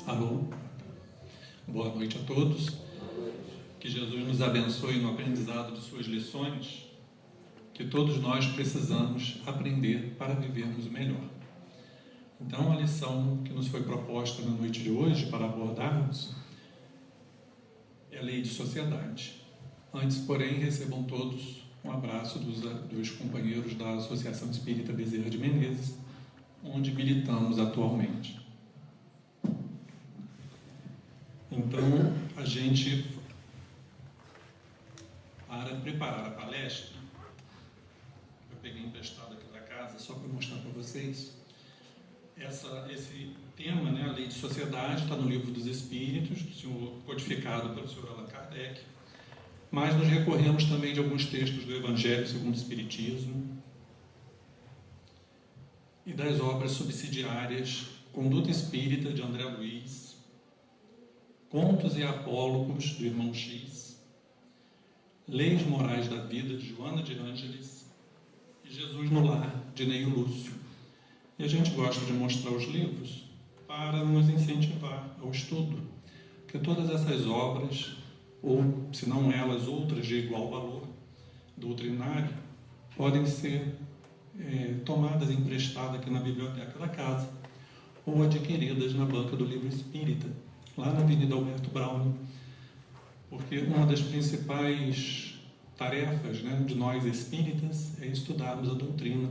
Alô, boa noite a todos. Que Jesus nos abençoe no aprendizado de suas lições, que todos nós precisamos aprender para vivermos o melhor. Então, a lição que nos foi proposta na noite de hoje para abordarmos é a lei de sociedade. Antes, porém, recebam todos um abraço dos companheiros da Associação Espírita Bezerra de Menezes, onde militamos atualmente. Então, a gente, para preparar a palestra, eu peguei emprestado aqui da casa, só para mostrar para vocês, esse tema, né, a lei de sociedade, está no Livro dos Espíritos, codificado pelo Sr. Allan Kardec, mas nos recorremos também de alguns textos do Evangelho segundo o Espiritismo e das obras subsidiárias Conduta Espírita, de André Luiz, Contos e Apólogos, do Irmão X, Leis Morais da Vida, de Joana de Ângeles, e Jesus no Lar, de Neio Lúcio. E a gente gosta de mostrar os livros para nos incentivar ao estudo, porque todas essas obras, ou se não elas, outras de igual valor doutrinário, podem ser tomadas emprestadas aqui na biblioteca da casa, ou adquiridas na banca do Livro Espírita, lá na Avenida Alberto Braune, porque uma das principais tarefas, né, de nós espíritas é estudarmos a doutrina,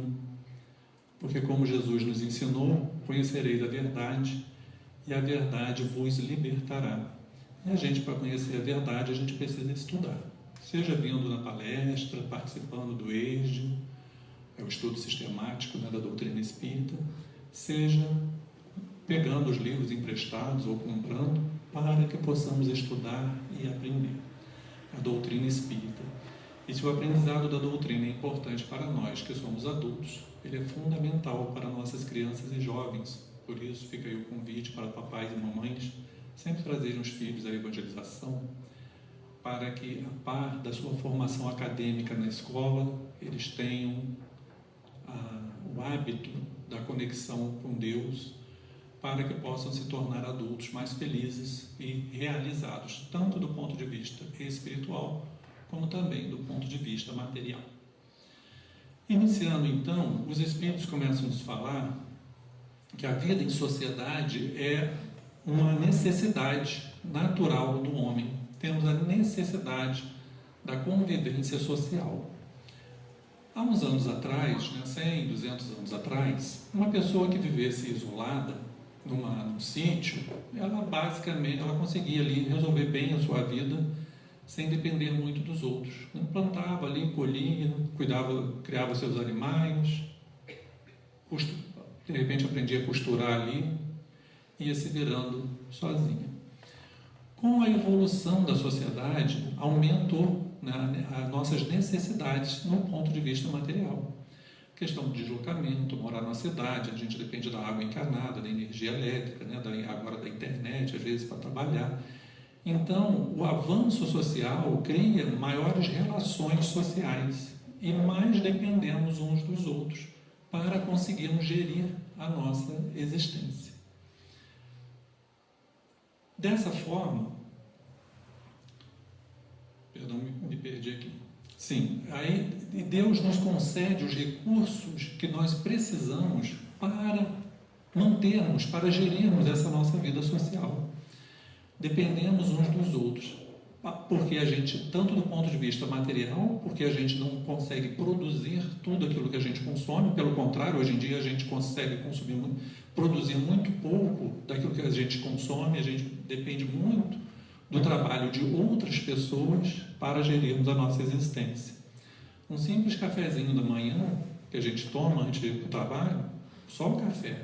porque como Jesus nos ensinou, conhecereis a verdade e a verdade vos libertará. E a gente, para conhecer a verdade, a gente precisa estudar, seja vindo na palestra, participando do EJDE, o estudo sistemático, né, da doutrina espírita, seja pegando os livros emprestados ou comprando, para que possamos estudar e aprender a doutrina espírita. E se o aprendizado da doutrina é importante para nós, que somos adultos, ele é fundamental para nossas crianças e jovens. Por isso fica aí o convite para papais e mamães sempre trazerem os filhos à evangelização, para que, a par da sua formação acadêmica na escola, eles tenham o hábito da conexão com Deus, para que possam se tornar adultos mais felizes e realizados, tanto do ponto de vista espiritual, como também do ponto de vista material. Iniciando então, os Espíritos começam a nos falar que a vida em sociedade é uma necessidade natural do homem. Temos a necessidade da convivência social. Há uns anos atrás, 100, 200 anos atrás, uma pessoa que vivesse isolada num sítio, ela basicamente conseguia ali resolver bem a sua vida sem depender muito dos outros. Plantava ali, colhia, cuidava, criava seus animais, de repente aprendia a costurar ali, ia se virando sozinha. Com a evolução da sociedade, aumentou, né, as nossas necessidades no ponto de vista material. Questão de deslocamento, morar na cidade, a gente depende da água encanada, da energia elétrica, né, agora da internet, às vezes para trabalhar. Então, o avanço social cria maiores relações sociais e mais dependemos uns dos outros para conseguirmos gerir a nossa existência. Dessa forma, perdão, me perdi aqui. Sim, aí Deus nos concede os recursos que nós precisamos para mantermos, para gerirmos essa nossa vida social. Dependemos uns dos outros, porque a gente, tanto do ponto de vista material, porque a gente não consegue produzir tudo aquilo que a gente consome, pelo contrário, hoje em dia a gente consegue produzir muito pouco daquilo que a gente consome, a gente depende muito do trabalho de outras pessoas para gerirmos a nossa existência. Um simples cafezinho da manhã que a gente toma antes de ir para o trabalho, só o café,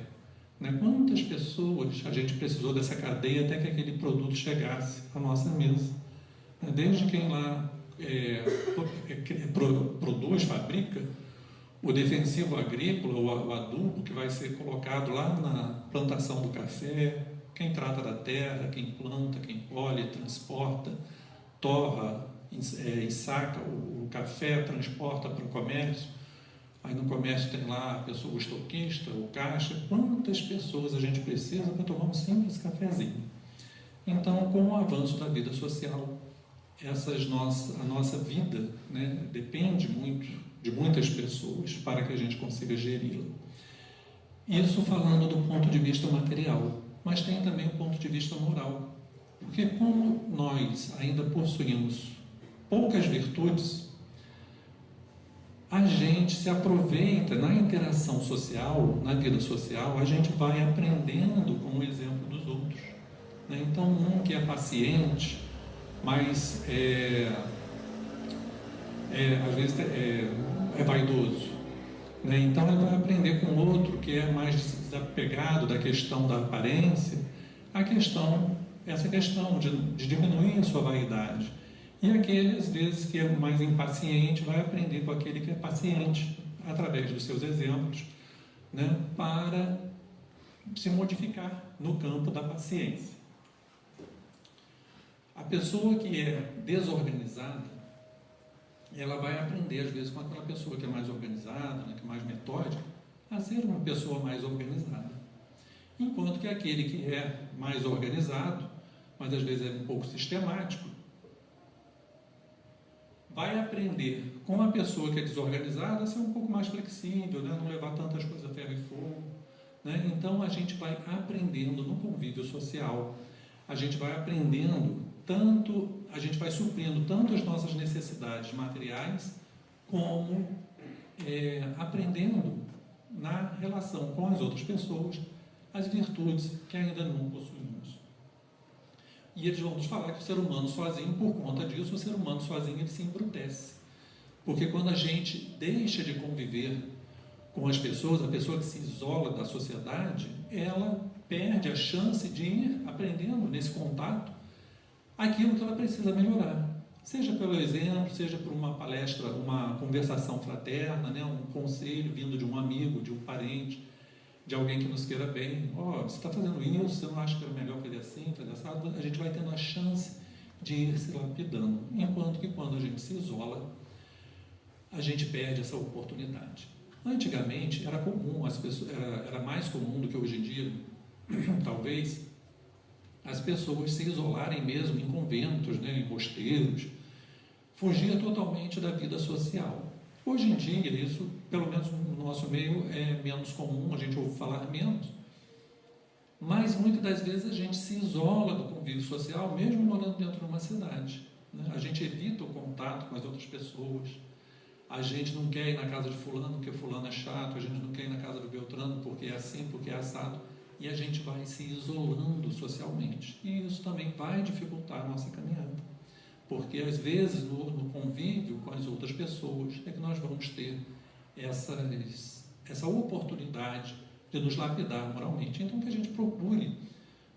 né? Quantas pessoas a gente precisou dessa cadeia até que aquele produto chegasse à nossa mesa? Desde quem lá produz, fabrica o defensivo agrícola, o adubo que vai ser colocado lá na plantação do café, quem trata da terra, quem planta, quem colhe, transporta, torra, ensaca o café, transporta para o comércio, Aí no comércio tem lá a pessoa, o estoquista, o caixa. Quantas pessoas a gente precisa para tomar um simples cafezinho? Então, com o avanço da vida social, a nossa vida, né, depende muito de muitas pessoas para que a gente consiga geri-la. Isso falando do ponto de vista material, mas tem também o ponto de vista moral. Porque como nós ainda possuímos poucas virtudes, a gente se aproveita na interação social, na vida social, a gente vai aprendendo com o exemplo dos outros. Né? Então, um que é paciente, mas às vezes é vaidoso. Né? Então, ele vai aprender com outro que é mais desapegado da questão da aparência, essa questão de diminuir a sua vaidade. E aquele, às vezes, que é mais impaciente, vai aprender com aquele que é paciente, através dos seus exemplos, né, para se modificar no campo da paciência. A pessoa que é desorganizada, ela vai aprender, às vezes, com aquela pessoa que é mais organizada, né, que é mais metódica, a ser uma pessoa mais organizada. Enquanto que aquele que é mais organizado, mas às vezes é um pouco sistemático, vai aprender com a pessoa que é desorganizada a ser um pouco mais flexível, né? Não levar tantas coisas a ferro e fogo. Né? Então, a gente vai aprendendo no convívio social, a gente vai aprendendo a gente vai suprindo tanto as nossas necessidades materiais, como aprendendo na relação com as outras pessoas as virtudes que ainda não possuímos. E eles vão nos falar que o ser humano sozinho, por conta disso, o ser humano sozinho ele se embrutece. Porque quando a gente deixa de conviver com as pessoas, a pessoa que se isola da sociedade, ela perde a chance de ir aprendendo nesse contato aquilo que ela precisa melhorar. Seja pelo exemplo, seja por uma palestra, uma conversação fraterna, né? Um conselho vindo de um amigo, de um parente, de alguém que nos queira bem. Você está fazendo isso, você não acha que é melhor fazer assim, fazer assado? A gente vai tendo a chance de ir se lapidando. Enquanto que quando a gente se isola, a gente perde essa oportunidade. Antigamente era comum, era mais comum do que hoje em dia, talvez, as pessoas se isolarem mesmo em conventos, né, em mosteiros, fugir totalmente da vida social. Hoje em dia, isso, pelo menos no nosso meio, é menos comum, a gente ouve falar menos, mas muitas das vezes a gente se isola do convívio social, mesmo morando dentro de uma cidade. Né? A gente evita o contato com as outras pessoas, a gente não quer ir na casa de fulano porque fulano é chato, a gente não quer ir na casa do Beltrano porque é assim, porque é assado, e a gente vai se isolando socialmente. E isso também vai dificultar a nossa caminhada. Porque, às vezes, no convívio com as outras pessoas, é que nós vamos ter essa oportunidade de nos lapidar moralmente. Então, que a gente procure,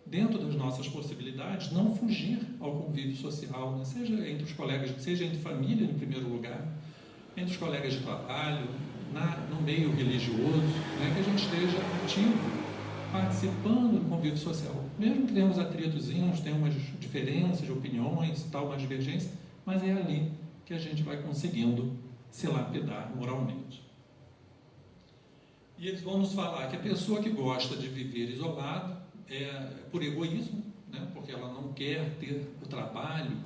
dentro das nossas possibilidades, não fugir ao convívio social, né? Seja entre os colegas, seja entre família, em primeiro lugar, entre os colegas de trabalho, no meio religioso, né? Que a gente esteja ativo, participando do convívio social. Mesmo que tenhamos atritozinhos, tenhamos diferenças de opiniões, uma divergência, mas é ali que a gente vai conseguindo se lapidar moralmente. E eles vão nos falar que a pessoa que gosta de viver isolado é por egoísmo, né? Porque ela não quer ter o trabalho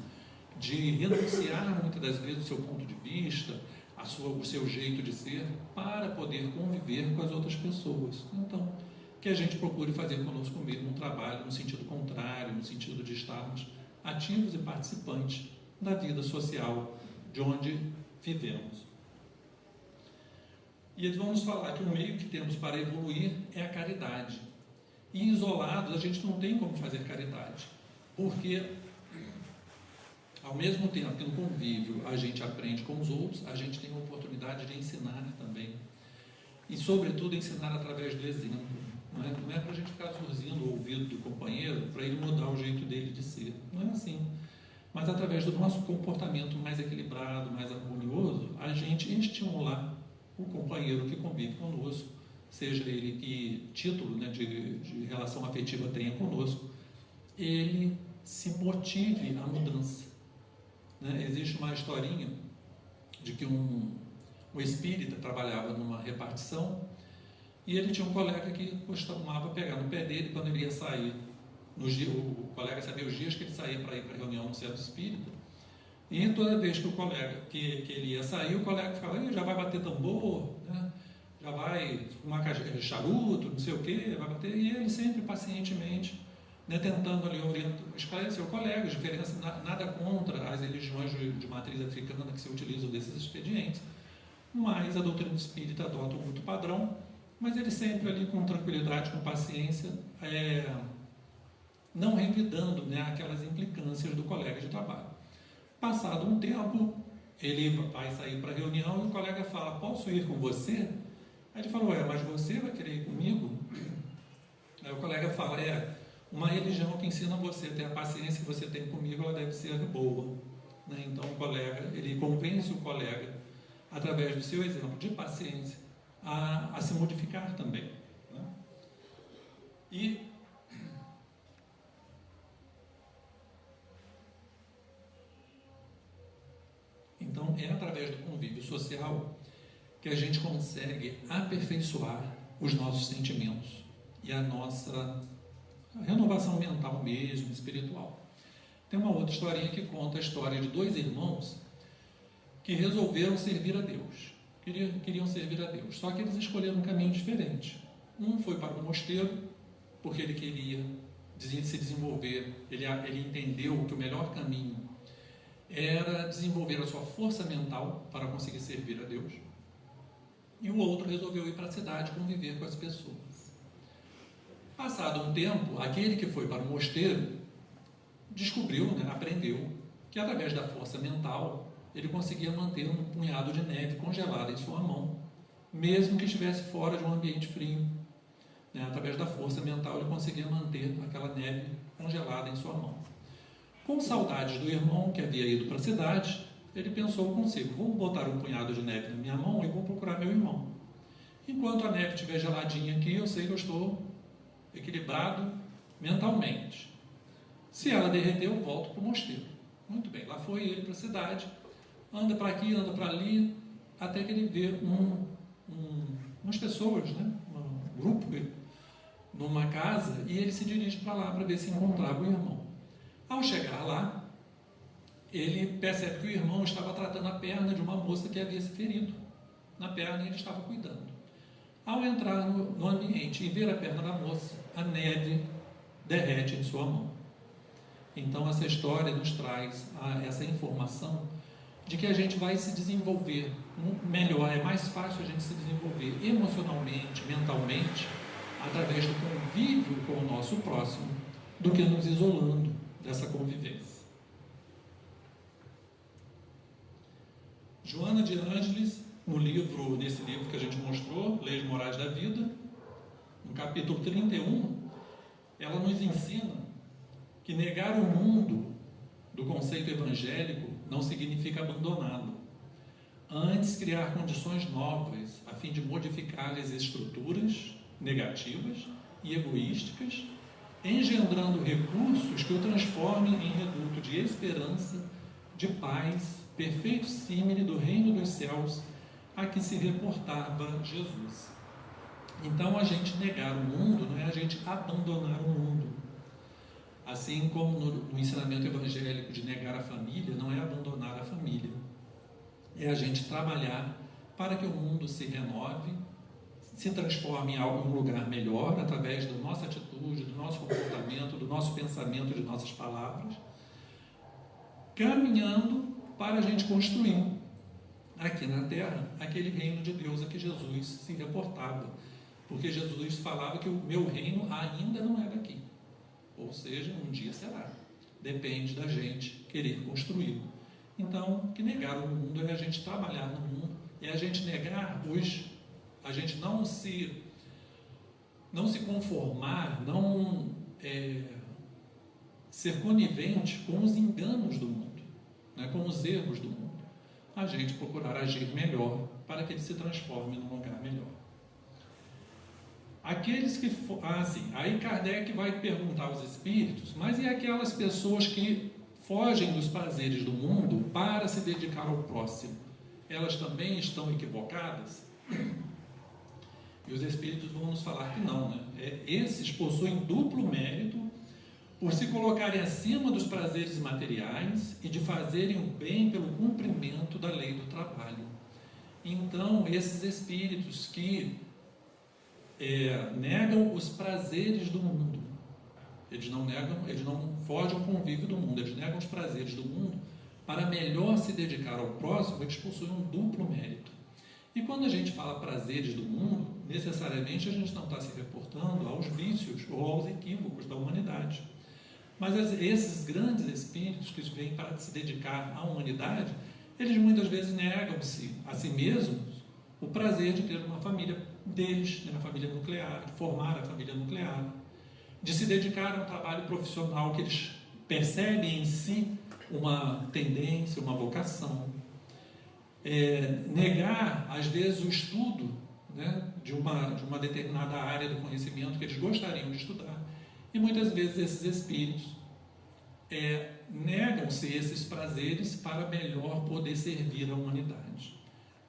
de renunciar muitas das vezes o seu ponto de vista, o seu jeito de ser, para poder conviver com as outras pessoas. Então, que a gente procure fazer conosco mesmo um trabalho no sentido contrário, no sentido de estarmos ativos e participantes da vida social de onde vivemos. E eles vão nos falar que o meio que temos para evoluir é a caridade. E isolados a gente não tem como fazer caridade, porque ao mesmo tempo que no convívio a gente aprende com os outros, a gente tem a oportunidade de ensinar também. E sobretudo ensinar através do exemplo. Não é para a gente ficar surzindo o ouvido do companheiro para ele mudar o jeito dele de ser. Não é assim. Mas através do nosso comportamento mais equilibrado, mais harmonioso, a gente estimular o companheiro que convive conosco, seja ele que título, né, de relação afetiva tenha conosco, ele se motive à mudança. Né? Existe uma historinha de que um um espírita, trabalhava numa repartição, e ele tinha um colega que costumava pegar no pé dele quando ele ia sair. O colega sabia os dias que ele saía para ir para a reunião no centro espírita, e toda vez que o colega que ele ia sair, o colega ficava: já vai bater tambor, né? Já vai fumar charuto, não sei o que, vai bater. E ele sempre pacientemente, né, tentando ali esclarecer o colega, diferença, nada contra as religiões de matriz africana que se utilizam desses expedientes, mas a doutrina espírita adota um outro padrão, mas ele sempre ali com tranquilidade, com paciência, não revidando, né, aquelas implicâncias do colega de trabalho. Passado um tempo, ele vai sair para a reunião e o colega fala: posso ir com você? Aí ele falou: mas você vai querer ir comigo? Aí o colega fala: uma religião que ensina você a ter a paciência que você tem comigo, ela deve ser boa, né? Então o colega, ele convence o colega, através do seu exemplo de paciência, a se modificar também, né? Então é através do convívio social que a gente consegue aperfeiçoar os nossos sentimentos e a nossa renovação mental mesmo, espiritual. Tem uma outra historinha que conta a história de dois irmãos que resolveram servir a Deus. Queriam servir a Deus, só que eles escolheram um caminho diferente. Um foi para o mosteiro, porque ele queria se desenvolver, ele entendeu que o melhor caminho era desenvolver a sua força mental para conseguir servir a Deus. E o outro resolveu ir para a cidade conviver com as pessoas. Passado um tempo, aquele que foi para o mosteiro descobriu, né, aprendeu que através da força mental ele conseguia manter um punhado de neve congelada em sua mão, mesmo que estivesse fora de um ambiente frio, né? Através da força mental ele conseguia manter aquela neve congelada em sua mão. Com saudades do irmão que havia ido para a cidade, ele pensou consigo: vou botar um punhado de neve na minha mão e vou procurar meu irmão. Enquanto a neve estiver geladinha aqui, eu sei que eu estou equilibrado mentalmente. Se ela derreter, eu volto para o mosteiro. Muito bem, lá foi ele para a cidade, anda para aqui, anda para ali, até que ele vê umas pessoas, né, um grupo, numa casa, e ele se dirige para lá para ver se encontrava o irmão. Ao chegar lá, ele percebe que o irmão estava tratando a perna de uma moça que havia se ferido na perna e ele estava cuidando. Ao entrar no ambiente e ver a perna da moça, a neve derrete em sua mão. Então essa história nos traz essa informação de que a gente vai se desenvolver melhor, é mais fácil a gente se desenvolver emocionalmente, mentalmente, através do convívio com o nosso próximo, do que nos isolando dessa convivência. Joana de Ângeles, nesse livro que a gente mostrou, Leis Morais da Vida, no capítulo 31, ela nos ensina que negar o mundo do conceito evangélico não significa abandoná-lo. Antes, criar condições novas a fim de modificar as estruturas negativas e egoísticas, engendrando recursos que o transformem em reduto de esperança, de paz, perfeito símile do reino dos céus a que se reportava Jesus. Então, a gente negar o mundo não é a gente abandonar o mundo. Assim como no ensinamento evangélico de negar a família, não é abandonar a família. É a gente trabalhar para que o mundo se renove, se transforme em um lugar melhor, através da nossa atitude, do nosso comportamento, do nosso pensamento, de nossas palavras, caminhando para a gente construir aqui na Terra aquele reino de Deus a que Jesus se reportava. Porque Jesus falava que o meu reino ainda não é daqui. Ou seja, um dia será. Depende da gente querer construí-lo. Então, que negar o mundo é a gente trabalhar no mundo, é a gente negar a gente não se conformar, não ser conivente com os enganos do mundo, né, com os erros do mundo. A gente procurar agir melhor para que ele se transforme num lugar melhor. Aqueles que... aí Kardec vai perguntar aos espíritos: mas e aquelas pessoas que fogem dos prazeres do mundo para se dedicar ao próximo? elas também estão equivocadas? E os espíritos vão nos falar que não, né? Esses possuem duplo mérito por se colocarem acima dos prazeres materiais e de fazerem o bem pelo cumprimento da lei do trabalho. Então, esses espíritos que negam os prazeres do mundo, eles não fogem ao convívio do mundo, eles negam os prazeres do mundo para melhor se dedicar ao próximo, eles possuem um duplo mérito. E quando a gente fala prazeres do mundo, necessariamente a gente não está se reportando aos vícios ou aos equívocos da humanidade. Mas esses grandes espíritos que vêm para se dedicar à humanidade, eles muitas vezes negam-se a si mesmos o prazer de ter uma família deles, né, a família nuclear, de formar a família nuclear, de se dedicar a um trabalho profissional que eles percebem em si uma tendência, uma vocação. Negar, às vezes, o estudo, né, de uma determinada área do conhecimento que eles gostariam de estudar. E muitas vezes esses espíritos negam-se esses prazeres para melhor poder servir a humanidade.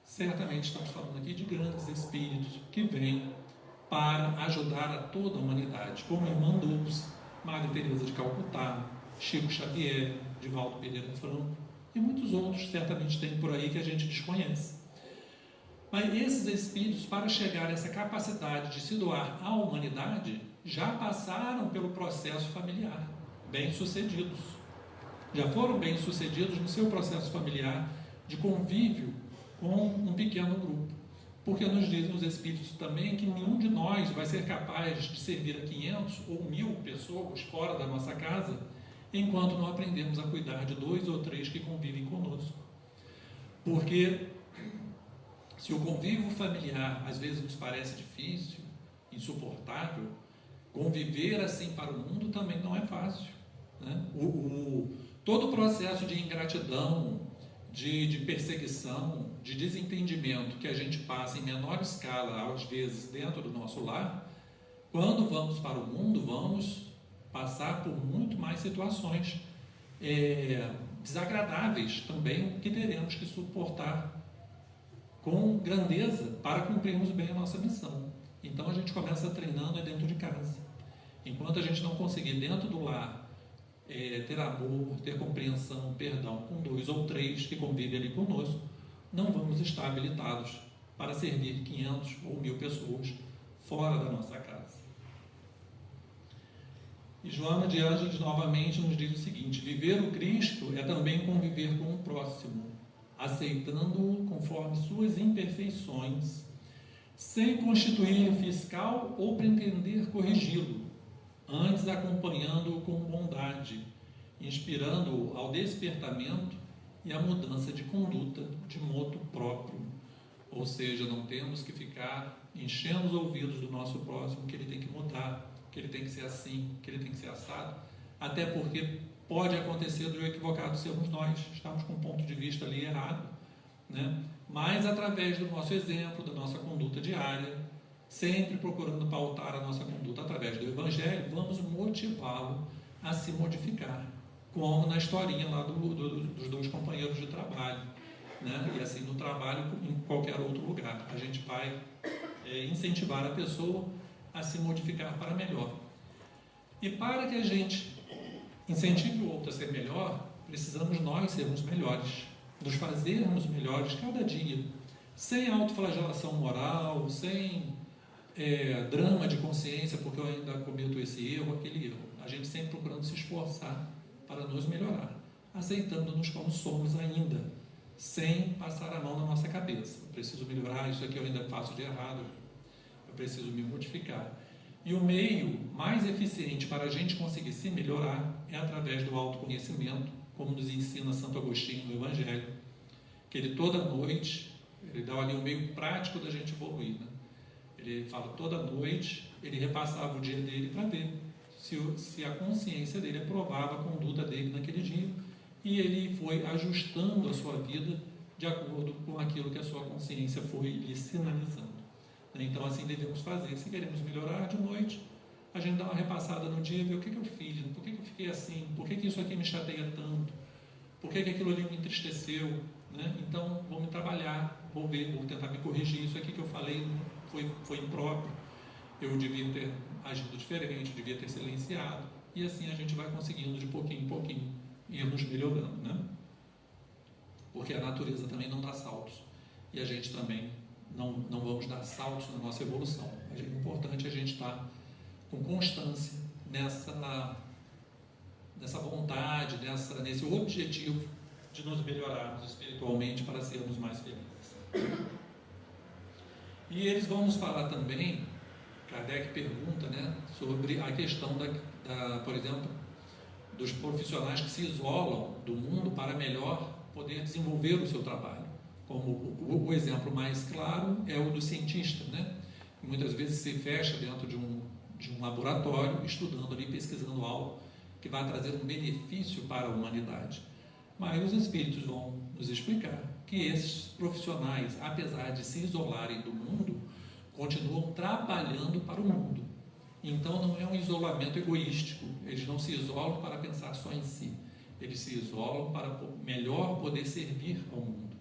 Certamente estamos falando aqui de grandes espíritos que vêm para ajudar a toda a humanidade, como Irmã Dulce, Madre Teresa de Calcutá, Chico Xavier, Divaldo Pereira Franco, e muitos outros certamente tem por aí que a gente desconhece. Mas esses espíritos, para chegar a essa capacidade de se doar à humanidade, já passaram pelo processo familiar, bem-sucedidos. Já foram bem-sucedidos no seu processo familiar de convívio com um pequeno grupo. Porque nos dizem os espíritos também que nenhum de nós vai ser capaz de servir a 500 ou 1000 pessoas fora da nossa casa, enquanto não aprendemos a cuidar de 2 ou 3 que convivem conosco. Porque se o convívio familiar às vezes nos parece difícil, insuportável, conviver assim para o mundo também não é fácil, né? Todo o processo de ingratidão, de perseguição, de desentendimento que a gente passa em menor escala, às vezes, dentro do nosso lar, quando vamos para o mundo, vamos passar por muito mais situações desagradáveis também, que teremos que suportar com grandeza para cumprirmos bem a nossa missão. Então a gente começa treinando dentro de casa. Enquanto a gente não conseguir dentro do lar ter amor, ter compreensão, perdão com 2 ou 3 que convivem ali conosco, não vamos estar habilitados para servir 500 ou 1000 pessoas fora da nossa casa. E Joana de Ângeles novamente nos diz o seguinte: viver o Cristo é também conviver com o próximo, aceitando-o conforme suas imperfeições, sem constituir-lhe fiscal ou pretender corrigi-lo, antes acompanhando-o com bondade, inspirando-o ao despertamento e à mudança de conduta de modo próprio. Ou seja, não temos que ficar enchendo os ouvidos do nosso próximo que ele tem que mudar, que ele tem que ser assim, que ele tem que ser assado, até porque pode acontecer do equivocado sermos nós, estamos com um ponto de vista ali errado, né? Mas através do nosso exemplo, da nossa conduta diária, sempre procurando pautar a nossa conduta através do Evangelho, vamos motivá-lo a se modificar, como na historinha lá dos 2 companheiros de trabalho, né? E assim no trabalho, em qualquer outro lugar, a gente vai incentivar a pessoa a se modificar para melhor. E para que a gente incentive o outro a ser melhor, precisamos nós sermos melhores, nos fazermos melhores cada dia, sem autoflagelação moral, sem drama de consciência, porque eu ainda cometo esse erro, aquele erro. A gente sempre procurando se esforçar para nos melhorar, aceitando-nos como somos ainda, sem passar a mão na nossa cabeça. Eu preciso melhorar, isso aqui eu ainda faço de errado, eu preciso me modificar. E o meio mais eficiente para a gente conseguir se melhorar é através do autoconhecimento, como nos ensina Santo Agostinho no Evangelho, que ele toda noite, ele dá ali um meio prático da gente evoluir, né? Ele fala toda noite, ele repassava o dia dele para ver se a consciência dele aprovava a conduta dele naquele dia, e ele foi ajustando a sua vida de acordo com aquilo que a sua consciência foi lhe sinalizando. Então assim devemos fazer. Se queremos melhorar de noite, a gente dá uma repassada no dia, ver o que eu fiz, por que eu fiquei assim, por que isso aqui me chateia tanto, por que aquilo ali me entristeceu, né? Então, vou me trabalhar, vou tentar me corrigir. Isso aqui que eu falei foi impróprio. Eu devia ter agido diferente, devia ter silenciado. E assim a gente vai conseguindo de pouquinho em pouquinho irmos melhorando, né? Porque a natureza também não dá saltos. E a gente também não vamos dar saltos na nossa evolução. É importante a gente estar com constância nessa vontade, nesse objetivo de nos melhorarmos espiritualmente para sermos mais felizes. E eles vão nos falar também, Kardec pergunta, né, sobre a questão por exemplo, dos profissionais que se isolam do mundo para melhor poder desenvolver o seu trabalho. Como o exemplo mais claro é o do cientista, né? Muitas vezes se fecha dentro de um laboratório, estudando ali, pesquisando algo que vai trazer um benefício para a humanidade. Mas os espíritos vão nos explicar que esses profissionais, apesar de se isolarem do mundo, continuam trabalhando para o mundo. Então não é um isolamento egoístico, eles não se isolam para pensar só em si, eles se isolam para melhor poder servir ao mundo.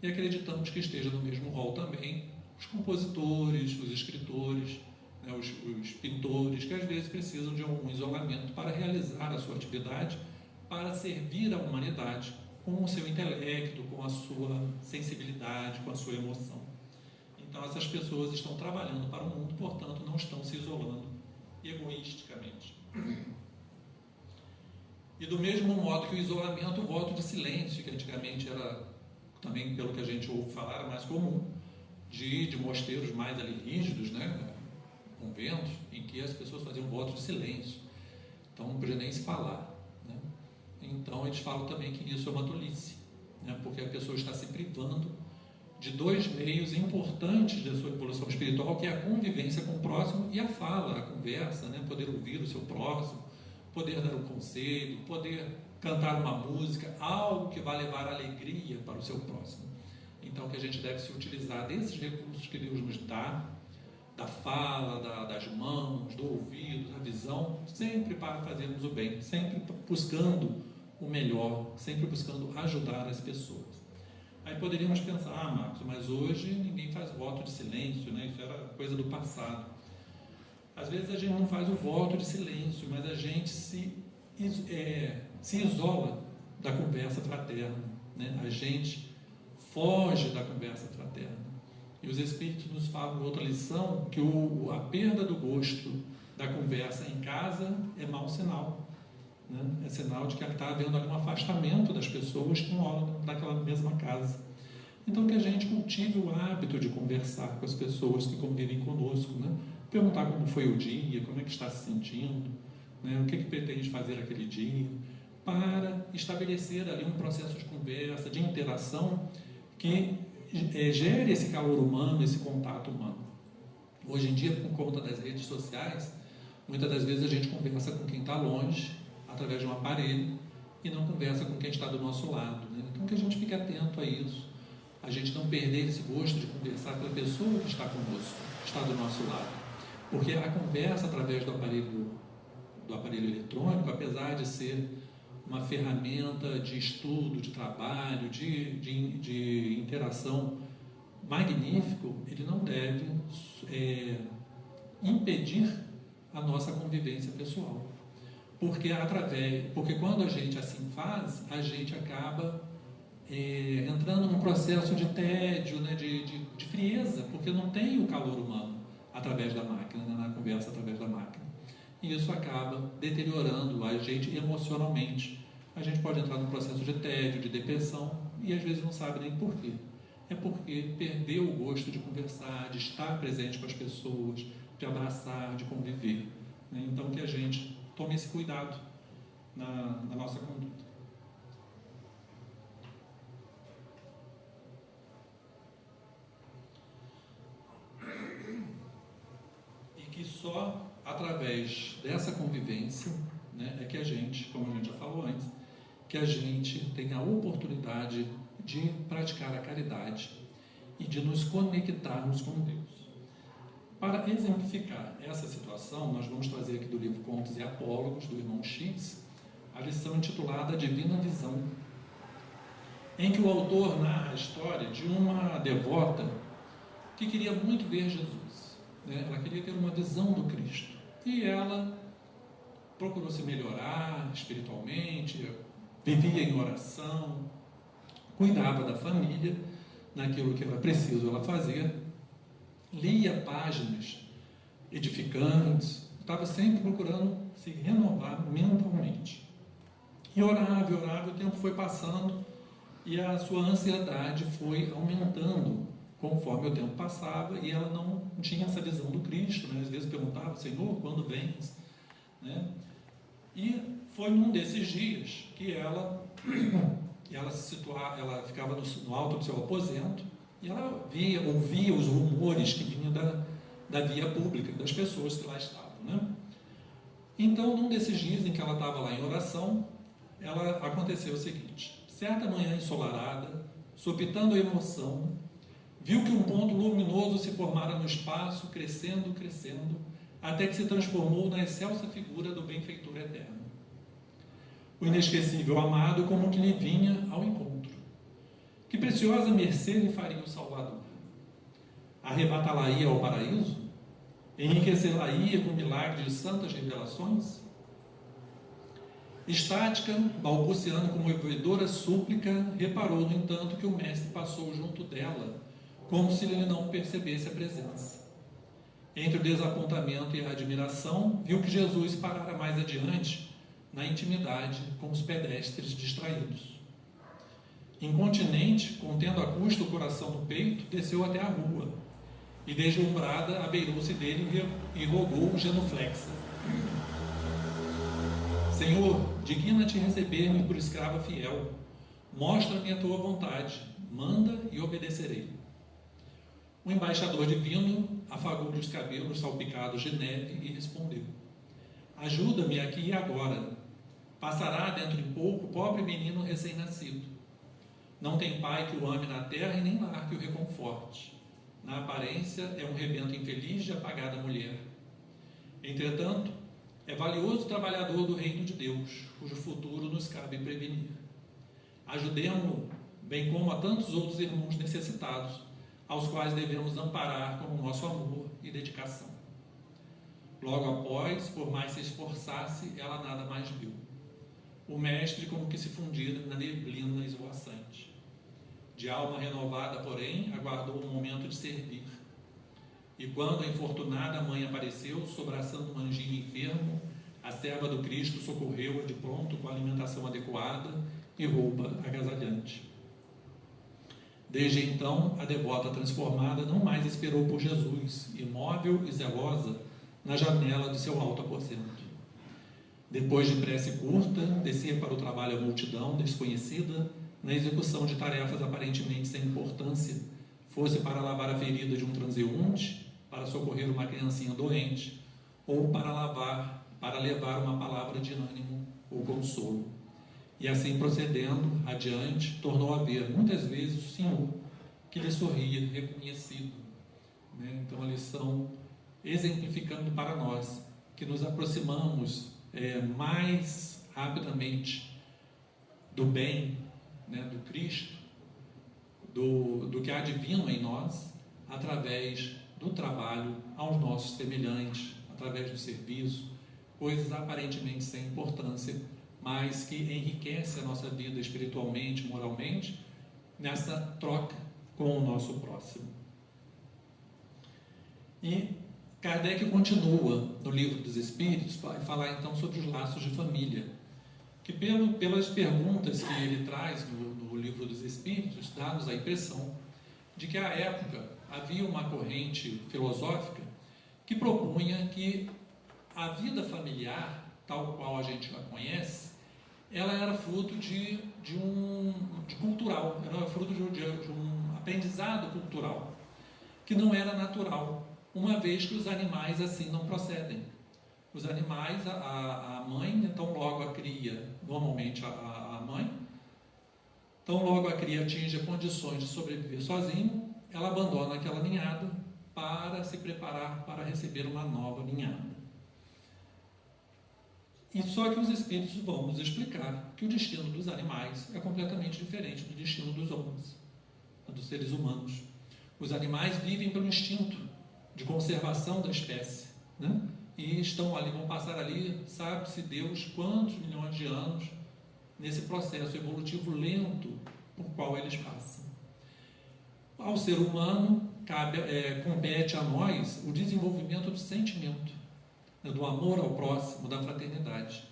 E acreditamos que esteja no mesmo rol também os compositores, os escritores, né, os pintores, que às vezes precisam de algum isolamento para realizar a sua atividade, para servir à humanidade com o seu intelecto, com a sua sensibilidade, com a sua emoção. Então essas pessoas estão trabalhando para o mundo, portanto não estão se isolando egoisticamente. E do mesmo modo que o isolamento, o voto de silêncio, que antigamente era, também pelo que a gente ouve falar, era mais comum, de mosteiros mais ali rígidos, né, conventos, em que as pessoas faziam voto de silêncio, então não podia nem se falar, né? Então eles falam também que isso é uma tolice, né, porque a pessoa está se privando de dois meios importantes da sua evolução espiritual, que é a convivência com o próximo e a fala, a conversa, né? Poder ouvir o seu próximo, poder dar um conselho, poder cantar uma música, algo que vai levar alegria para o seu próximo. Então, que a gente deve se utilizar desses recursos que Deus nos dá, da fala, das mãos, do ouvido, da visão, sempre para fazermos o bem, sempre buscando o melhor, sempre buscando ajudar as pessoas. Aí poderíamos pensar, Marcos, mas hoje ninguém faz voto de silêncio, né? Isso era coisa do passado. Às vezes a gente não faz o voto de silêncio, mas a gente se isola da conversa fraterna, né? A gente foge da conversa fraterna. E os Espíritos nos falam em outra lição que a perda do gosto da conversa em casa é mau sinal. Né? É sinal de que está havendo ali um afastamento das pessoas que moram naquela mesma casa. Então que a gente cultive o hábito de conversar com as pessoas que convivem conosco, né? Perguntar como foi o dia, como é que está se sentindo, né? O que pretende fazer aquele dia, para estabelecer ali um processo de conversa, de interação que gere esse calor humano, esse contato humano. Hoje em dia, por conta das redes sociais, muitas das vezes a gente conversa com quem está longe, através de um aparelho, e não conversa com quem está do nosso lado, né? Então que a gente fique atento a isso, a gente não perder esse gosto de conversar com a pessoa que está conosco, que está do nosso lado, porque a conversa através do aparelho eletrônico, apesar de ser uma ferramenta de estudo, de trabalho, de interação magnífico, ele não deve impedir a nossa convivência pessoal. Porque quando a gente assim faz, a gente acaba entrando num processo de tédio, né, de frieza, porque não tem o calor humano através da máquina, né, na conversa através da máquina. E isso acaba deteriorando a gente emocionalmente. A gente pode entrar num processo de tédio, de depressão, e às vezes não sabe nem por quê. É porque perdeu o gosto de conversar, de estar presente com as pessoas, de abraçar, de conviver, né? Então que a gente tome esse cuidado na nossa conduta. E que só através dessa convivência, né, é que a gente, como a gente já falou antes, que a gente tem a oportunidade de praticar a caridade e de nos conectarmos com Deus. Para exemplificar essa situação, nós vamos trazer aqui do livro Contos e Apólogos, do irmão X, a lição intitulada Divina Visão. em que o autor narra a história de uma devota que queria muito ver Jesus, né? Ela queria ter uma visão do Cristo, e ela procurou se melhorar espiritualmente, vivia em oração, cuidava da família, naquilo que era preciso ela fazer, lia páginas edificantes, estava sempre procurando se renovar mentalmente. E orava, o tempo foi passando e a sua ansiedade foi aumentando conforme o tempo passava, e ela não tinha essa visão do Cristo, né? Às vezes perguntava: Senhor, quando vens? Né? E foi num desses dias que ela ficava no alto do seu aposento, e ela ouvia os rumores que vinham da via pública, das pessoas que lá estavam, né? Então, num desses dias em que ela estava lá em oração, aconteceu o seguinte: certa manhã ensolarada, sopitando a emoção, viu que um ponto luminoso se formara no espaço, crescendo, até que se transformou na excelsa figura do benfeitor eterno. O inesquecível amado como que lhe vinha ao encontro. Que preciosa mercê lhe faria o Salvador? Arrebatá-la-ia ao paraíso? Enriquecê-la-ia com milagres de santas revelações? Estática, balbuciando com movedora súplica, reparou, no entanto, que o mestre passou junto dela, como se ele não percebesse a presença. Entre o desapontamento e a admiração, viu que Jesus parara mais adiante, na intimidade, com os pedestres distraídos. Incontinente, contendo a custo o coração no peito, desceu até a rua, e deslumbrada, abeirou-se dele e rogou genuflexa: Senhor, digna-te receber-me por escrava fiel, mostra-me a tua vontade, manda e obedecerei. O embaixador divino afagou-lhe os cabelos salpicados de neve e respondeu: ajuda-me aqui e agora. Passará dentro de pouco o pobre menino recém-nascido. Não tem pai que o ame na terra e nem lar que o reconforte. Na aparência é um rebento infeliz de apagada mulher. Entretanto, é valioso trabalhador do reino de Deus, cujo futuro nos cabe prevenir. Ajudemo-lo, bem como a tantos outros irmãos necessitados, aos quais devemos amparar com o nosso amor e dedicação. Logo após, por mais se esforçasse, ela nada mais viu. O mestre como que se fundia na neblina esvoaçante. De alma renovada, porém, aguardou o momento de servir. E quando a infortunada mãe apareceu, sobraçando um anjinho enfermo, a serva do Cristo socorreu-a de pronto com alimentação adequada e roupa agasalhante. Desde então, a devota transformada não mais esperou por Jesus, imóvel e zelosa, na janela de seu alto aposento. Depois de prece curta, descer para o trabalho a multidão desconhecida, na execução de tarefas aparentemente sem importância, fosse para lavar a ferida de um transeunte, para socorrer uma criancinha doente, ou para levar uma palavra de ânimo ou consolo. E assim procedendo, adiante, tornou a ver muitas vezes o Senhor, que lhe sorria reconhecido. Né? Então, a lição exemplificando para nós que nos aproximamos mais rapidamente do bem, né, do Cristo, do que há divino em nós, através do trabalho aos nossos semelhantes, através do serviço, coisas aparentemente sem importância, mas que enriquece a nossa vida espiritualmente, moralmente, nessa troca com o nosso próximo. E Kardec continua no Livro dos Espíritos, vai falar então sobre os laços de família, que pelas perguntas que ele traz no Livro dos Espíritos, dá-nos a impressão de que à época havia uma corrente filosófica que propunha que a vida familiar, tal qual a gente a conhece, ela era fruto de cultural, era fruto de um aprendizado cultural, que não era natural, uma vez que os animais assim não procedem. Os animais, a mãe, então logo a cria, normalmente a mãe, então logo a cria atinge condições de sobreviver sozinho, ela abandona aquela ninhada para se preparar para receber uma nova ninhada. E só que os espíritos vão nos explicar que o destino dos animais é completamente diferente do destino dos homens, dos seres humanos. Os animais vivem pelo instinto de conservação da espécie, né? E estão ali, vão passar ali, sabe-se Deus quantos milhões de anos nesse processo evolutivo lento por qual eles passam. Ao ser humano, compete a nós o desenvolvimento do sentimento, né, do amor ao próximo, da fraternidade.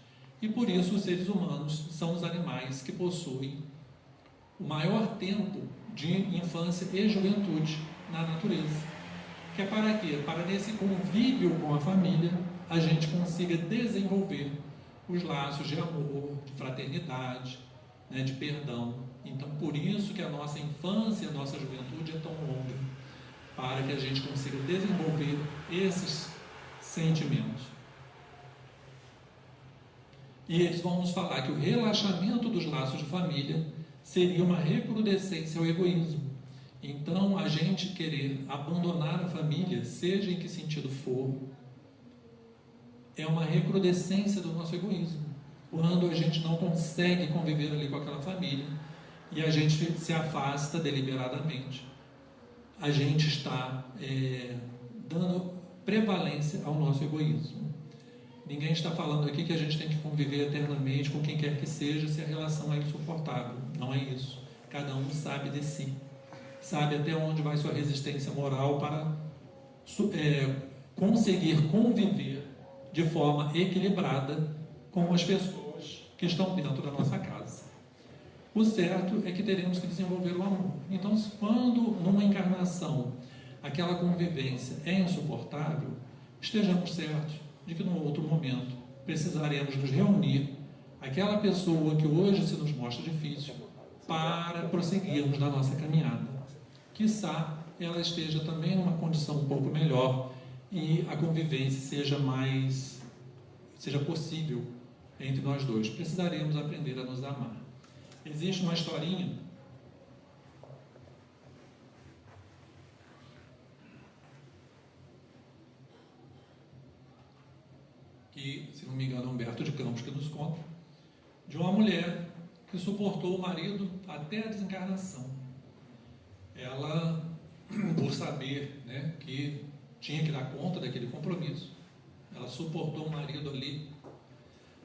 E por isso os seres humanos são os animais que possuem o maior tempo de infância e juventude na natureza. Que é para quê? Para nesse convívio com a família a gente consiga desenvolver os laços de amor, de fraternidade, né, de perdão. Então, por isso que a nossa infância e a nossa juventude é tão longa, para que a gente consiga desenvolver esses sentimentos. E eles vão nos falar que o relaxamento dos laços de família seria uma recrudescência ao egoísmo. Então, a gente querer abandonar a família, seja em que sentido for, é uma recrudescência do nosso egoísmo. Quando a gente não consegue conviver ali com aquela família e a gente se afasta deliberadamente, a gente está dando prevalência ao nosso egoísmo. Ninguém está falando aqui que a gente tem que conviver eternamente com quem quer que seja se a relação é insuportável. Não é isso. Cada um sabe de si. Sabe até onde vai sua resistência moral para conseguir conviver de forma equilibrada com as pessoas que estão dentro da nossa casa. O certo é que teremos que desenvolver o amor. Então, quando numa encarnação aquela convivência é insuportável, estejamos certos de que num outro momento precisaremos nos reunir aquela pessoa que hoje se nos mostra difícil para prosseguirmos na nossa caminhada. Quiçá ela esteja também numa condição um pouco melhor e a convivência seja possível entre nós dois. Precisaremos aprender a nos amar. Existe uma historinha que, se não me engano, é Humberto de Campos que nos conta, de uma mulher que suportou o marido até a desencarnação. Ela, por saber, né, que tinha que dar conta daquele compromisso, ela suportou o marido ali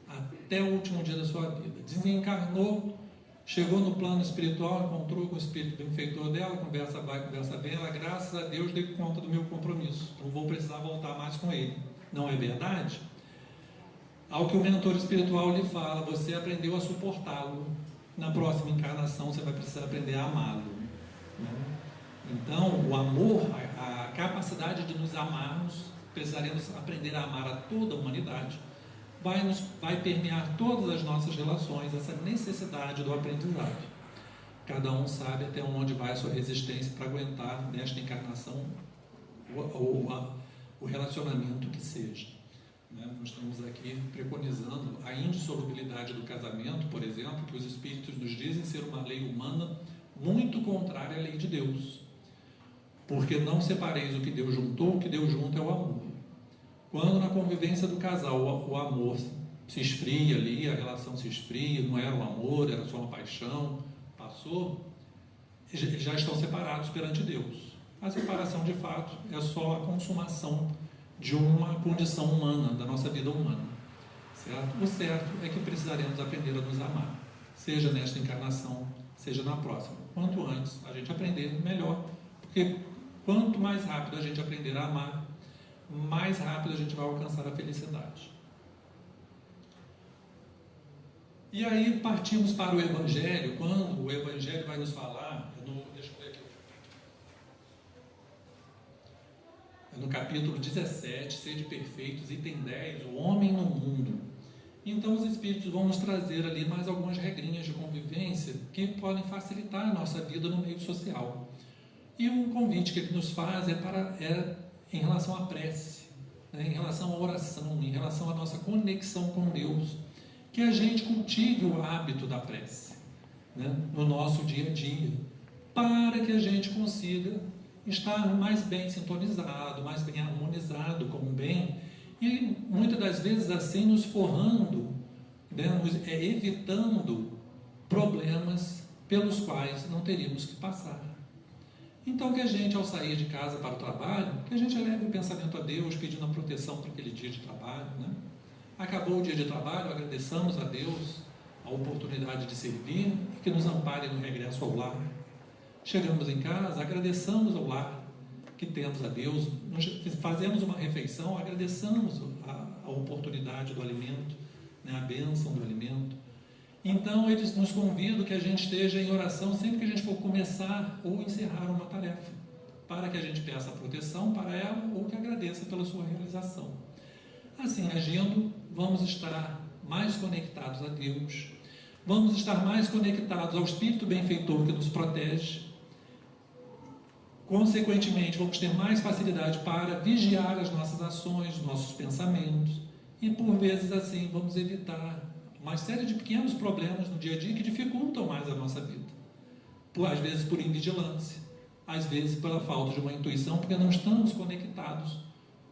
até o último dia da sua vida. Desencarnou, chegou no plano espiritual, encontrou com o espírito do benfeitor dela, conversa vai, conversa vem, ela, graças a Deus, dei conta do meu compromisso, não vou precisar voltar mais com ele. Não é verdade? Ao que o mentor espiritual lhe fala, você aprendeu a suportá-lo, na próxima encarnação você vai precisar aprender a amá-lo. Então, o amor, a capacidade de nos amarmos, precisaremos aprender a amar a toda a humanidade, vai permear todas as nossas relações, essa necessidade do aprendizado. Cada um sabe até onde vai a sua resistência para aguentar nesta encarnação o relacionamento que seja. Nós estamos aqui preconizando a indissolubilidade do casamento, por exemplo, que os espíritos nos dizem ser uma lei humana muito contrária à lei de Deus. Porque não separeis o que Deus juntou, o que Deus junta é o amor. Quando na convivência do casal o amor se esfria ali, a relação se esfria, não era um amor, era só uma paixão, passou, eles já estão separados perante Deus. A separação, de fato, é só a consumação de uma condição humana, da nossa vida humana. Certo? O certo é que precisaremos aprender a nos amar, seja nesta encarnação, seja na próxima. Quanto antes a gente aprender, melhor, porque quanto mais rápido a gente aprender a amar, mais rápido a gente vai alcançar a felicidade. E aí partimos para o Evangelho, quando o Evangelho vai nos falar, deixa eu ver aqui, no capítulo 17, sede perfeitos, item 10, o homem no mundo. Então os Espíritos vão nos trazer ali mais algumas regrinhas de convivência que podem facilitar a nossa vida no meio social. E um convite que ele nos faz é em relação à prece, né, em relação à oração, em relação à nossa conexão com Deus, que a gente cultive o hábito da prece, né, no nosso dia a dia, para que a gente consiga estar mais bem sintonizado, mais bem harmonizado com o bem E muitas das vezes assim nos forrando, né, evitando problemas pelos quais não teríamos que passar. Então, que a gente, ao sair de casa para o trabalho, que a gente eleve o pensamento a Deus, pedindo a proteção para aquele dia de trabalho, né? Acabou o dia de trabalho, agradeçamos a Deus a oportunidade de servir e que nos ampare no regresso ao lar. Chegamos em casa, agradeçamos ao lar que temos a Deus, fazemos uma refeição, agradeçamos a oportunidade do alimento, né, a bênção do alimento. Então, eles nos convidam que a gente esteja em oração sempre que a gente for começar ou encerrar uma tarefa, para que a gente peça proteção para ela ou que agradeça pela sua realização. Assim, agindo, vamos estar mais conectados a Deus, vamos estar mais conectados ao Espírito benfeitor que nos protege. Consequentemente, vamos ter mais facilidade para vigiar as nossas ações, os nossos pensamentos, e por vezes assim vamos evitar uma série de pequenos problemas no dia a dia que dificultam mais a nossa vida. Às vezes por invigilância, às vezes pela falta de uma intuição, porque não estamos conectados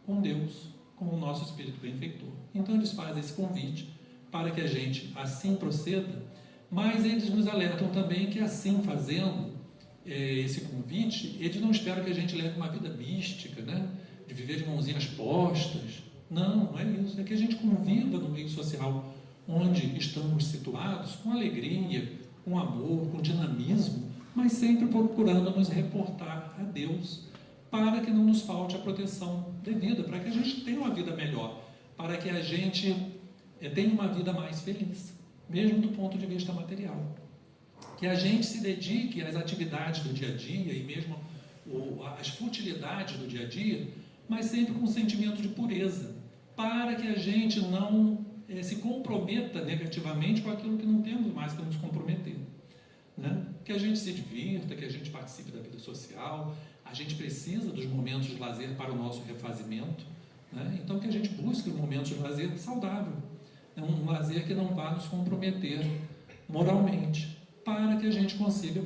com Deus, com o nosso Espírito benfeitor. Então eles fazem esse convite para que a gente assim proceda, mas eles nos alertam também que assim fazendo esse convite, eles não esperam que a gente leve uma vida mística, né? De viver de mãozinhas postas. Não é isso. É que a gente conviva no meio social onde estamos situados, com alegria, com amor, com dinamismo, mas sempre procurando nos reportar a Deus, para que não nos falte a proteção devida, para que a gente tenha uma vida melhor, para que a gente tenha uma vida mais feliz, mesmo do ponto de vista material. Que a gente se dedique às atividades do dia a dia e mesmo às futilidades do dia a dia, mas sempre com um sentimento de pureza, para que a gente não se comprometa negativamente com aquilo que não temos mais que nos comprometer, né? Que a gente se divirta, que a gente participe da vida social. A gente precisa dos momentos de lazer para o nosso refazimento, né? Então que a gente busque um momento de lazer saudável, um lazer que não vá nos comprometer moralmente, para que a gente consiga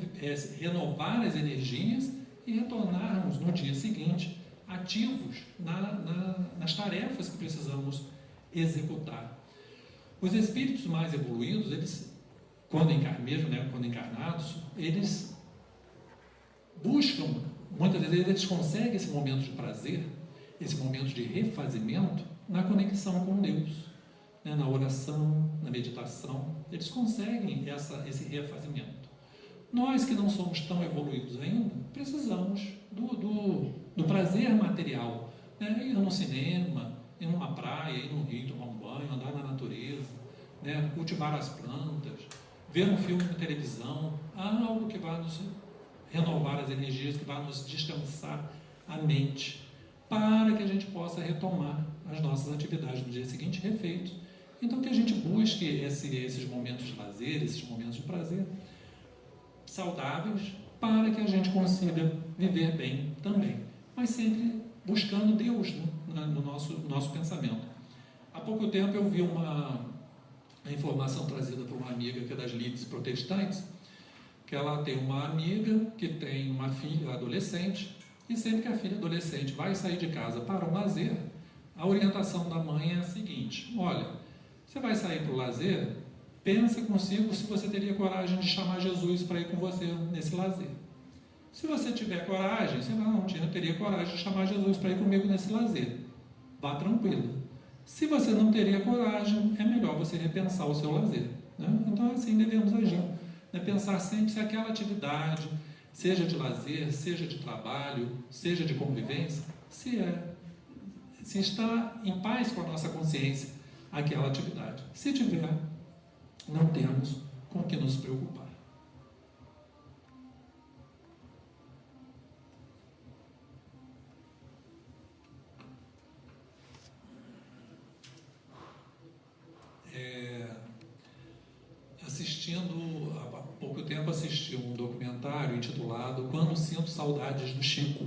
renovar as energias e retornarmos no dia seguinte ativos nas tarefas que precisamos executar. Os espíritos mais evoluídos, eles, quando encarnados, eles buscam, muitas vezes eles conseguem esse momento de prazer, esse momento de refazimento na conexão com Deus, né? Na oração, na meditação, eles conseguem esse refazimento. Nós que não somos tão evoluídos ainda, precisamos do prazer material, né? Ir no cinema, ir numa praia, ir no rio, tomar um banho, andar na natureza, né? Cultivar as plantas, ver um filme na televisão, algo que vai nos renovar as energias, que vai nos descansar a mente, para que a gente possa retomar as nossas atividades no dia seguinte refeitos. Então que a gente busque esses momentos de lazer, esses momentos de prazer saudáveis, para que a gente consiga viver bem também, mas sempre buscando Deus, né, no nosso pensamento. Há pouco tempo eu vi uma informação trazida por uma amiga que é das lides protestantes, que ela tem uma amiga que tem uma filha adolescente, e sempre que a filha adolescente vai sair de casa para o lazer, a orientação da mãe é a seguinte: olha, você vai sair para o lazer, pensa consigo se você teria coragem de chamar Jesus para ir com você nesse lazer. Se você tiver coragem, você não teria coragem de chamar Jesus para ir comigo nesse lazer. Vá tranquilo. Se você não teria coragem, é melhor você repensar o seu lazer, né? Então assim devemos agir, né? Pensar sempre se aquela atividade, seja de lazer, seja de trabalho, seja de convivência, se está em paz com a nossa consciência aquela atividade. Se tiver, não temos com o que nos preocupar. Há pouco tempo assisti um documentário intitulado Quando Sinto Saudades do Chico,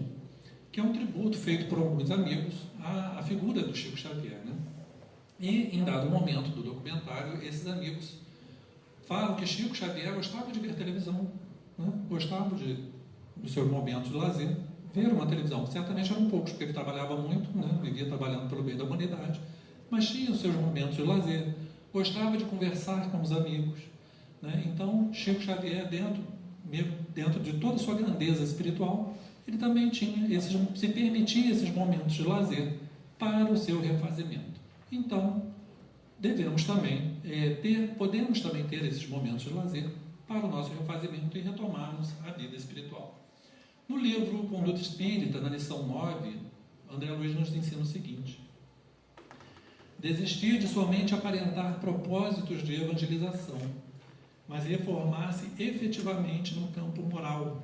que é um tributo feito por alguns amigos à figura do Chico Xavier, né? E em dado momento do documentário, esses amigos falam que Chico Xavier gostava de ver televisão, né? Gostava dos seus momentos de lazer, ver uma televisão. Certamente eram poucos, porque ele trabalhava muito, né? Vivia trabalhando pelo bem da humanidade, mas tinha os seus momentos de lazer, gostava de conversar com os amigos, né? Então, Chico Xavier, dentro de toda a sua grandeza espiritual, ele também se permitia esses momentos de lazer para o seu refazimento. Então, podemos também ter esses momentos de lazer para o nosso refazimento e retomarmos a vida espiritual. No livro Conduta Espírita, na lição 9, André Luiz nos ensina o seguinte: desistir de somente aparentar propósitos de evangelização, mas reformar-se efetivamente no campo moral,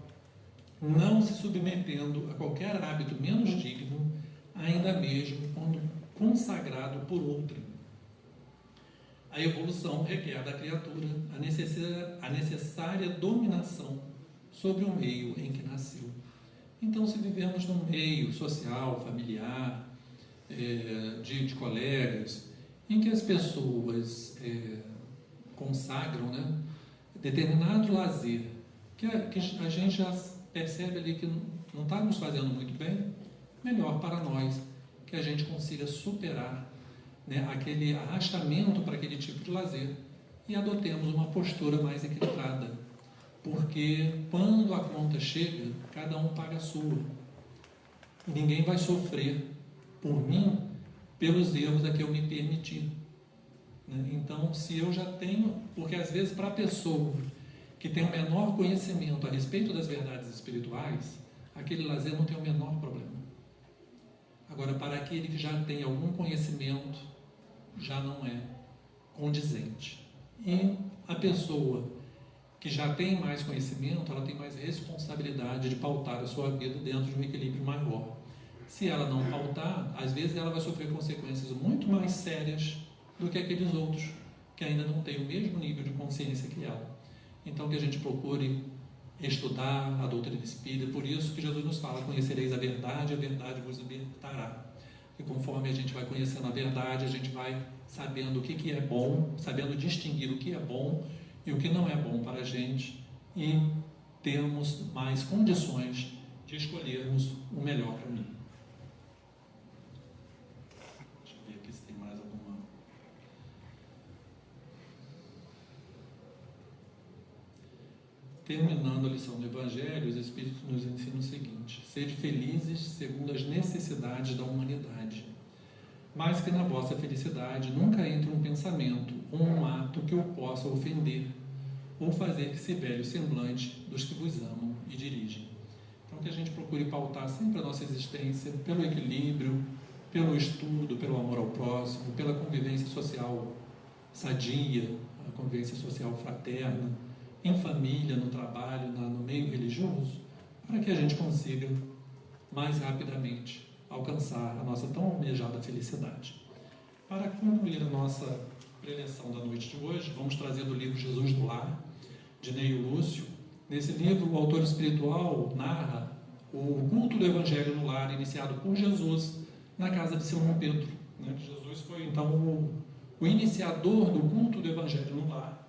não se submetendo a qualquer hábito menos digno, ainda mesmo quando consagrado por outrem. A evolução requer da criatura a necessária dominação sobre o meio em que nasceu. Então, se vivemos num meio social, familiar, de colegas, em que as pessoas consagram, né, determinado lazer, que a gente já percebe ali que não está nos fazendo muito bem, melhor para nós que a gente consiga superar, né, aquele arrastamento para aquele tipo de lazer e adotemos uma postura mais equilibrada, porque quando a conta chega, cada um paga a sua e ninguém vai sofrer por mim pelos erros a que eu me permiti, né? Então, se eu já tenho, porque às vezes para a pessoa que tem o menor conhecimento a respeito das verdades espirituais, aquele lazer não tem o menor problema. Agora, para aquele que já tem algum conhecimento, já não é condizente. E a pessoa que já tem mais conhecimento, ela tem mais responsabilidade de pautar a sua vida dentro de um equilíbrio maior. Se ela não pautar, às vezes ela vai sofrer consequências muito mais sérias do que aqueles outros que ainda não têm o mesmo nível de consciência que ela. Então, que a gente procure estudar a doutrina espírita. Por isso que Jesus nos fala: conhecereis a verdade vos libertará. E conforme a gente vai conhecendo a verdade, a gente vai sabendo o que é bom, sabendo distinguir o que é bom e o que não é bom para a gente, e termos mais condições de escolhermos o melhor caminho. Deixa eu ver aqui se tem mais alguma. Terminando a lição do Evangelho, os Espíritos nos ensinam o seguinte: sede felizes segundo as necessidades da humanidade, mas que na vossa felicidade nunca entre um pensamento ou um ato que o possa ofender ou fazer que se velhe o semblante dos que vos amam e dirigem. Então, que a gente procure pautar sempre a nossa existência pelo equilíbrio, pelo estudo, pelo amor ao próximo, pela convivência social sadia, a convivência social fraterna, em família, no trabalho, no meio religioso, para que a gente consiga mais rapidamente alcançar a nossa tão almejada felicidade. Para concluir a nossa preleção da noite de hoje, vamos trazer do livro Jesus no Lar, de Neio Lúcio. Nesse livro, o autor espiritual narra o culto do Evangelho no lar, iniciado por Jesus na casa de Simão Pedro, né? Jesus foi, então, o iniciador do culto do Evangelho no lar,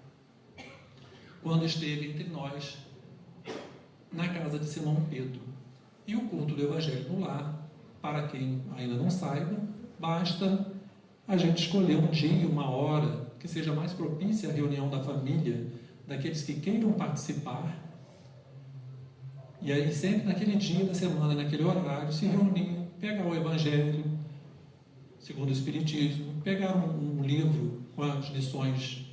quando esteve entre nós, na casa de Simão Pedro. E o culto do Evangelho no lar, para quem ainda não saiba, basta a gente escolher um dia, uma hora, que seja mais propícia à reunião da família, daqueles que queiram participar, e aí sempre naquele dia da semana, naquele horário, se reunir, pegar o Evangelho segundo o Espiritismo, pegar um livro com as lições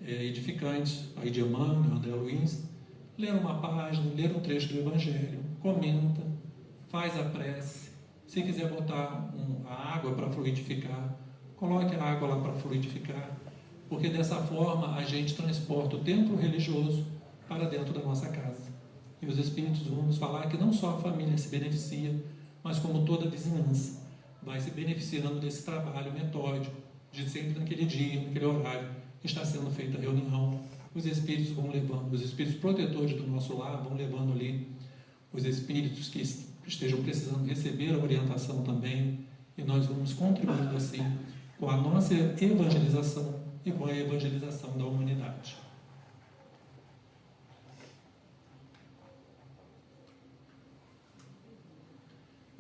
edificantes, aí de Emmanuel, André Luiz, ler uma página, ler um trecho do Evangelho, comenta, faz a prece. Se quiser botar a água para fluidificar, coloque a água lá para fluidificar, porque dessa forma a gente transporta o templo religioso para dentro da nossa casa. E os Espíritos vão nos falar que não só a família se beneficia, mas como toda a vizinhança vai se beneficiando desse trabalho metódico, de sempre naquele dia, naquele horário que está sendo feita a reunião. Os Espíritos vão levando, os Espíritos protetores do nosso lar vão levando ali os Espíritos que estejam precisando receber a orientação também, e nós vamos contribuindo assim com a nossa evangelização e com a evangelização da humanidade.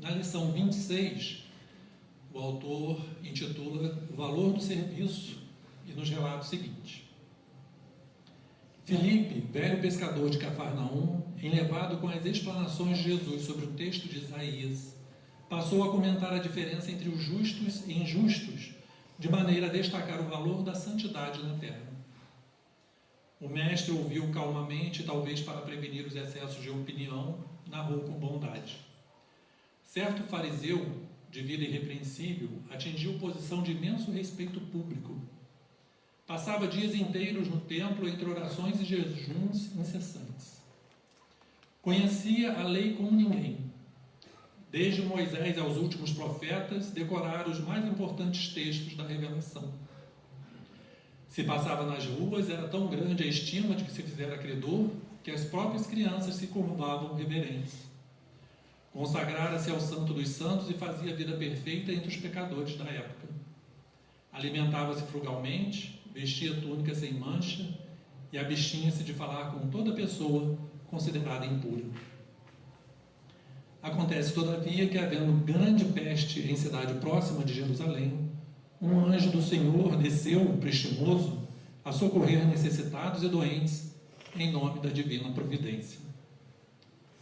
Na lição 26, o autor intitula O Valor do Serviço e nos relata o seguinte: Filipe, velho pescador de Cafarnaum, enlevado com as explanações de Jesus sobre o texto de Isaías, passou a comentar a diferença entre os justos e injustos, de maneira a destacar o valor da santidade na terra. O mestre ouviu calmamente, talvez para prevenir os excessos de opinião, narrou com bondade. Certo fariseu, de vida irrepreensível, atingiu posição de imenso respeito público. Passava dias inteiros no templo entre orações e jejuns incessantes. Conhecia a lei como ninguém. Desde Moisés aos últimos profetas, decorara os mais importantes textos da revelação. Se passava nas ruas, era tão grande a estima de que se fizera credor, que as próprias crianças se curvavam reverentes. Consagrara-se ao Santo dos Santos e fazia vida perfeita entre os pecadores da época. Alimentava-se frugalmente, vestia túnica sem mancha e abstinha-se de falar com toda pessoa considerada impura. Acontece, todavia, que, havendo grande peste em cidade próxima de Jerusalém, um anjo do Senhor desceu, prestimoso, a socorrer necessitados e doentes, em nome da divina providência.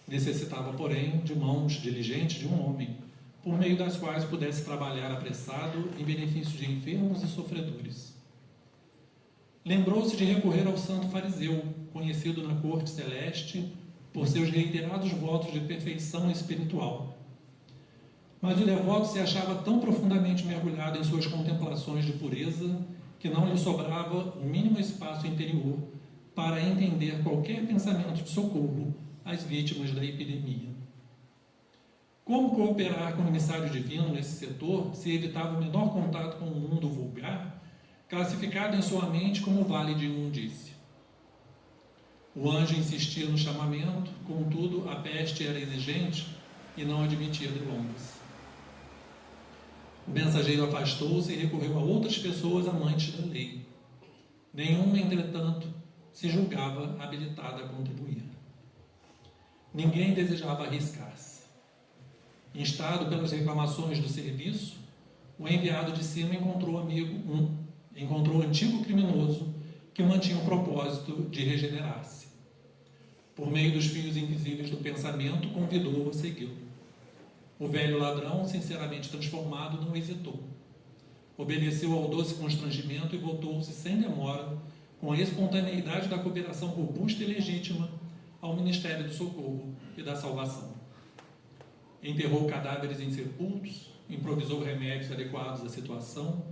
Necessitava, porém, de mãos diligentes de um homem, por meio das quais pudesse trabalhar apressado em benefício de enfermos e sofredores. Lembrou-se de recorrer ao santo fariseu, conhecido na corte celeste por seus reiterados votos de perfeição espiritual. Mas o devoto se achava tão profundamente mergulhado em suas contemplações de pureza que não lhe sobrava o mínimo espaço interior para entender qualquer pensamento de socorro às vítimas da epidemia. Como cooperar com o emissário divino nesse setor se evitava o menor contato com o mundo vulgar, classificado em sua mente como vale de imundície? O anjo insistia no chamamento, contudo, a peste era exigente e não admitia delongas. O mensageiro afastou-se e recorreu a outras pessoas amantes da lei. Nenhuma, entretanto, se julgava habilitada a contribuir. Ninguém desejava arriscar-se. Instado pelas reclamações do serviço, o enviado de cima encontrou o antigo criminoso que mantinha o propósito de regenerar-se. Por meio dos fios invisíveis do pensamento, convidou-o a segui-lo. O velho ladrão, sinceramente transformado, não hesitou. Obedeceu ao doce constrangimento e voltou-se sem demora, com a espontaneidade da cooperação robusta e legítima, ao ministério do socorro e da salvação. Enterrou cadáveres insepultos, improvisou remédios adequados à situação,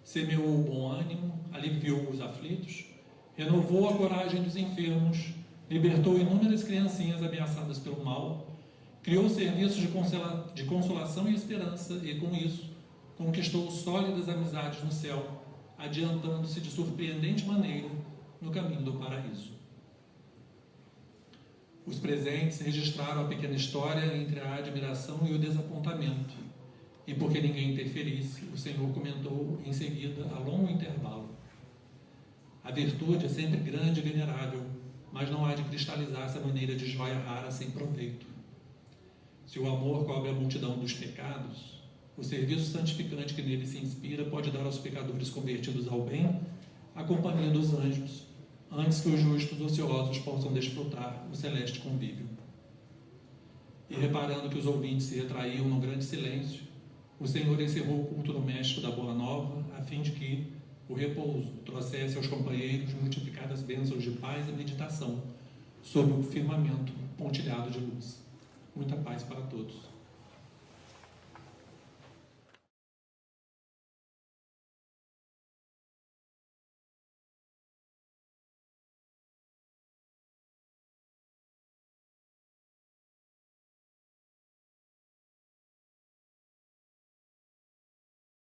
semeou o bom ânimo, aliviou os aflitos, renovou a coragem dos enfermos, libertou inúmeras criancinhas ameaçadas pelo mal, criou serviços de consolação e esperança e, com isso, conquistou sólidas amizades no céu, adiantando-se de surpreendente maneira no caminho do paraíso. Os presentes registraram a pequena história entre a admiração e o desapontamento, e porque ninguém interferisse, o Senhor comentou em seguida, a longo intervalo: a virtude é sempre grande e venerável, mas não há de cristalizar-se à maneira de joia rara sem proveito. Se o amor cobre a multidão dos pecados, o serviço santificante que nele se inspira pode dar aos pecadores convertidos ao bem a companhia dos anjos, antes que os justos ociosos possam desfrutar o celeste convívio. E reparando que os ouvintes se retraíam num grande silêncio, o Senhor encerrou o culto doméstico da Boa Nova, a fim de que o repouso trouxesse aos companheiros multiplicadas bênçãos de paz e meditação sob o firmamento pontilhado de luz. Muita paz para todos.